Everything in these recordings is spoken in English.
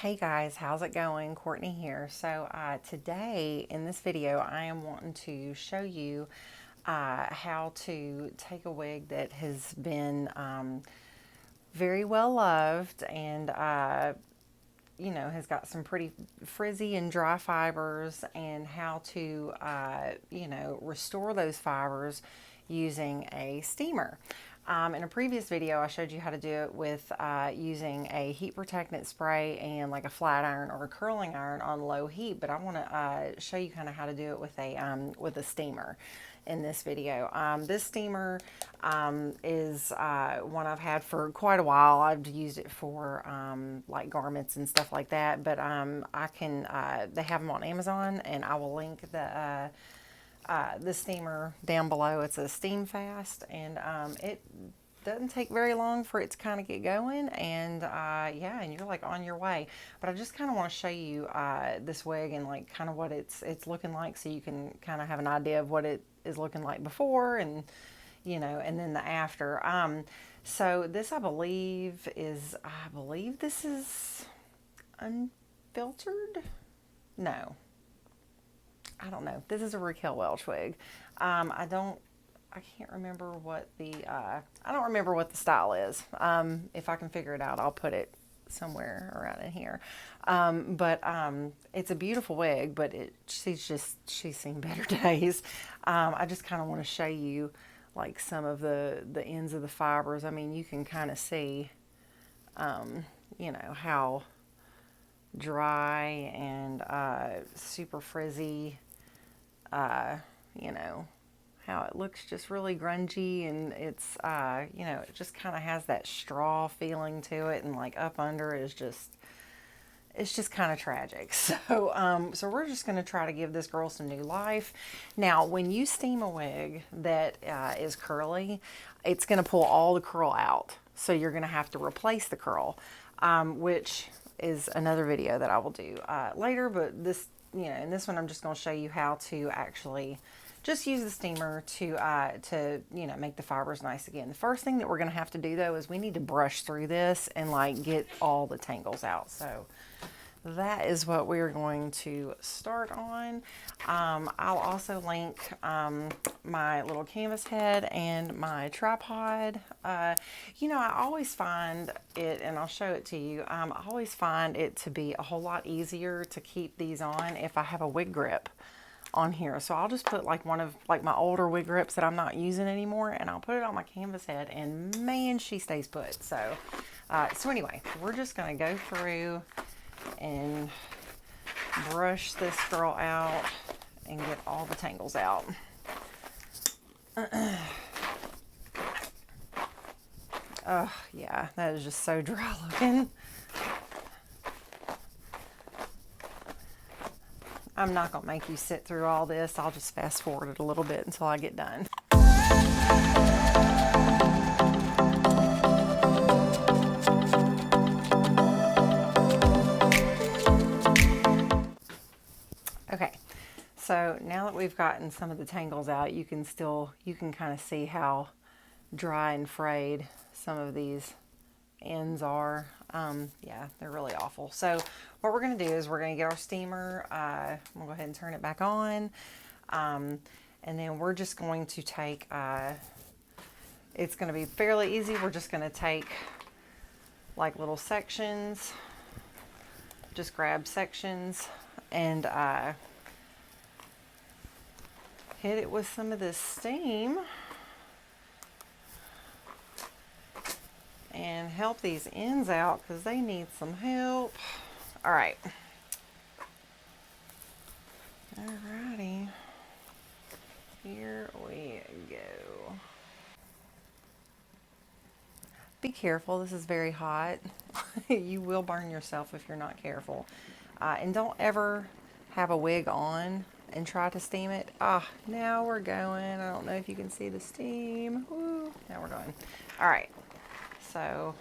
Hey guys, how's it going? Courtney here. So today in this video I am wanting to show you how to take a wig that has been very well loved and has got some pretty frizzy and dry fibers, and how to restore those fibers using a steamer. In a previous video, I showed you how to do it with using a heat protectant spray and like a flat iron or a curling iron on low heat, but I want to show you kind of how to do it with a steamer in this video. This steamer is one I've had for quite a while. I've used it for like garments and stuff like that, but they have them on Amazon, and I will link the steamer down below. It's a Steadfast, and it doesn't take very long for it to kind of get going, and and you're like on your way. But I just kind of want to show you this wig and like kind of what it's looking like, so you can kind of have an idea of what it is looking like before, and and then the after. So this, I believe this is unfiltered. No, I don't know. This is a Raquel Welch wig. I can't remember what I don't remember what the style is. If I can figure it out, I'll put it somewhere around in here. It's a beautiful wig, but she's seen better days. I just kind of want to show you like some of the ends of the fibers. I mean, you can kind of see, how dry and super frizzy, how it looks just really grungy, and it's, it just kind of has that straw feeling to it, and like up under is just, it's just kind of tragic. So we're just going to try to give this girl some new life. Now, when you steam a wig that is curly, it's going to pull all the curl out. So you're going to have to replace the curl, which is another video that I will do later. But this, in this one, I'm just going to show you how to actually just use the steamer to make the fibers nice again. The first thing that we're going to have to do, though, is we need to brush through this and like get all the tangles out. So that is what we're going to start on. I'll also link my little canvas head and my tripod. I always find it, and I'll show it to you, I always find it to be a whole lot easier to keep these on if I have a wig grip on here. So I'll just put like one of like my older wig grips that I'm not using anymore, and I'll put it on my canvas head, and man, she stays put. So anyway, we're just going to go through and brush this girl out and get all the tangles out. Oh yeah, that is just so dry looking. I'm not going to make you sit through all this. I'll just fast forward it a little bit until I get done. Okay, so now that we've gotten some of the tangles out, you can kind of see how dry and frayed some of these ends are. Yeah, they're really awful. So what we're going to do is we're going to get our steamer. We'll go ahead and turn it back on. And then we're just going to take, it's going to be fairly easy. We're just going to take like little sections, just grab sections, and hit it with some of this steam and help these ends out because they need some help. All right. Alrighty. Here we go. Be careful. This is very hot. You will burn yourself if you're not careful. And don't ever have a wig on and try to steam it. Now we're going. I don't know if you can see the steam. Woo. Now we're going. All right. So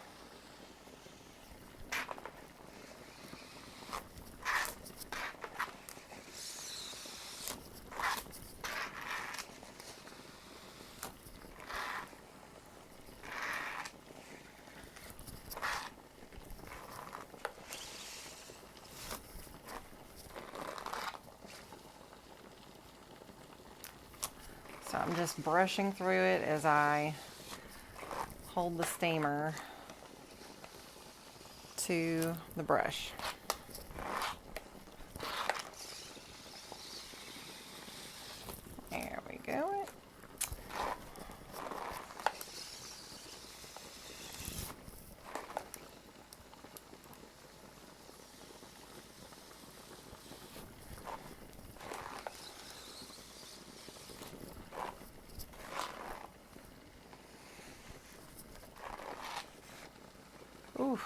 So I'm just brushing through it as I hold the steamer to the brush. There we go. Ooh,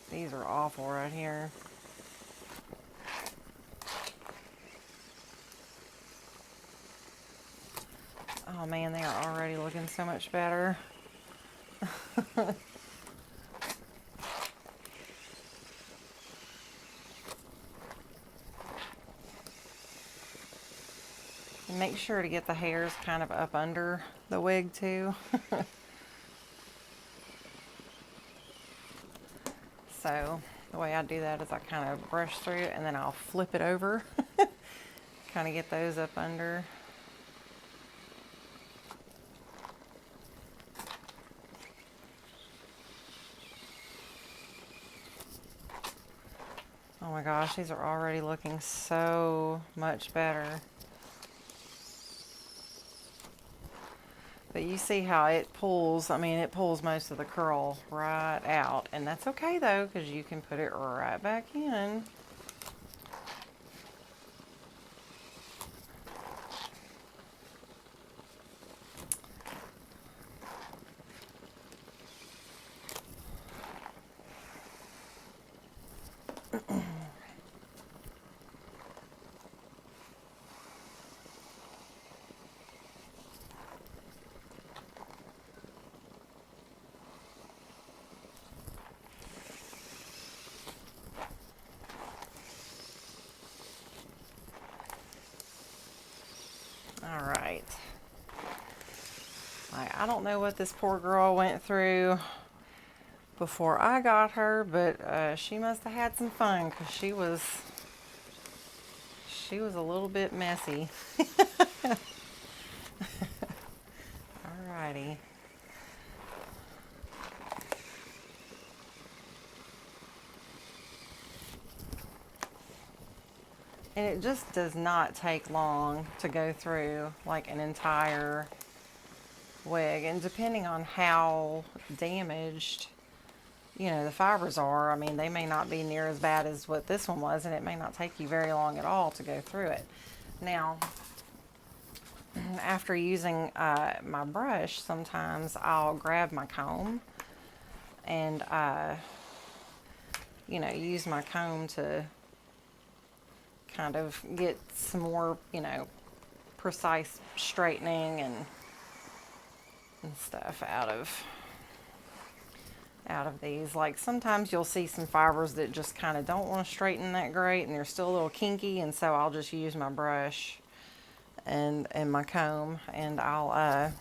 these are awful right here. Oh man, they are already looking so much better. And make sure to get the hairs kind of up under the wig too. So the way I do that is I kind of brush through it and then I'll flip it over. Kind of get those up under. Oh my gosh, these are already looking so much better. But you see how it pulls, I mean, it pulls most of the curl right out. And that's okay though, because you can put it right back in. All right. I don't know what this poor girl went through before I got her, but she must have had some fun because she was a little bit messy. Alrighty. And it just does not take long to go through like an entire wig, and depending on how damaged the fibers are, I mean, they may not be near as bad as what this one was, and it may not take you very long at all to go through it. Now, after using my brush, sometimes I'll grab my comb and use my comb to kind of get some more precise straightening and stuff out of these. Like sometimes you'll see some fibers that just kind of don't want to straighten that great and they're still a little kinky, and so I'll just use my brush and my comb, and I'll I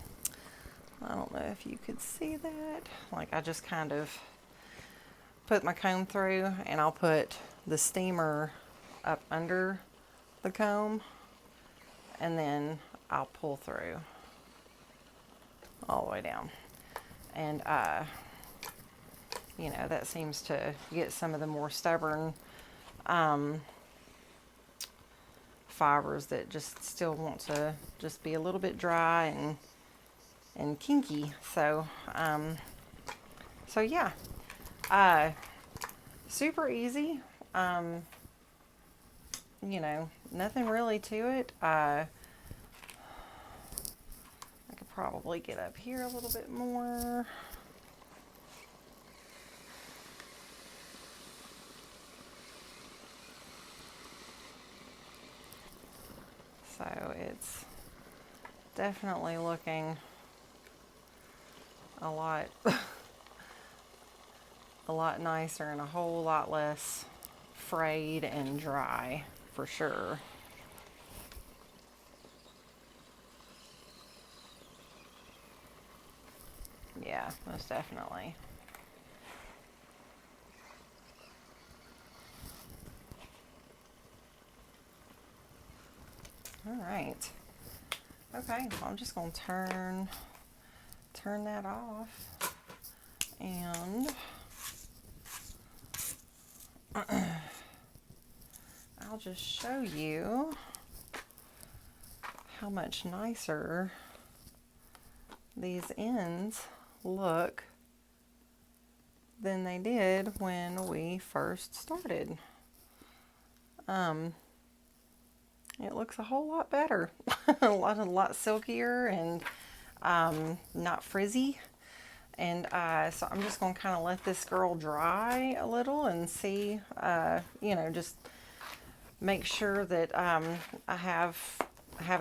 don't know if you could see that, like I just kind of put my comb through and I'll put the steamer up under the comb and then I'll pull through all the way down, and that seems to get some of the more stubborn fibers that just still want to just be a little bit dry and kinky. So yeah, super easy. Nothing really to it. I could probably get up here a little bit more. So it's definitely looking a lot nicer and a whole lot less frayed and dry for sure. Yeah, most definitely. All right. Okay, well, I'm just going to turn that off, and I'll just show you how much nicer these ends look than they did when we first started. It looks a whole lot better, a lot silkier and not frizzy. And so I'm just going to kind of let this girl dry a little and see, you know, just make sure that I have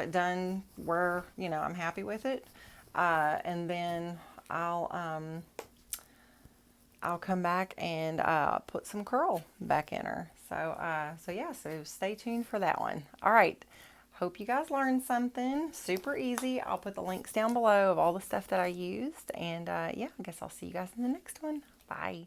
it done where, you know, I'm happy with it. And then I'll come back and put some curl back in her. So yeah, so stay tuned for that one. All right. Hope you guys learned something. Super easy. I'll put the links down below of all the stuff that I used. And yeah, I guess I'll see you guys in the next one. Bye.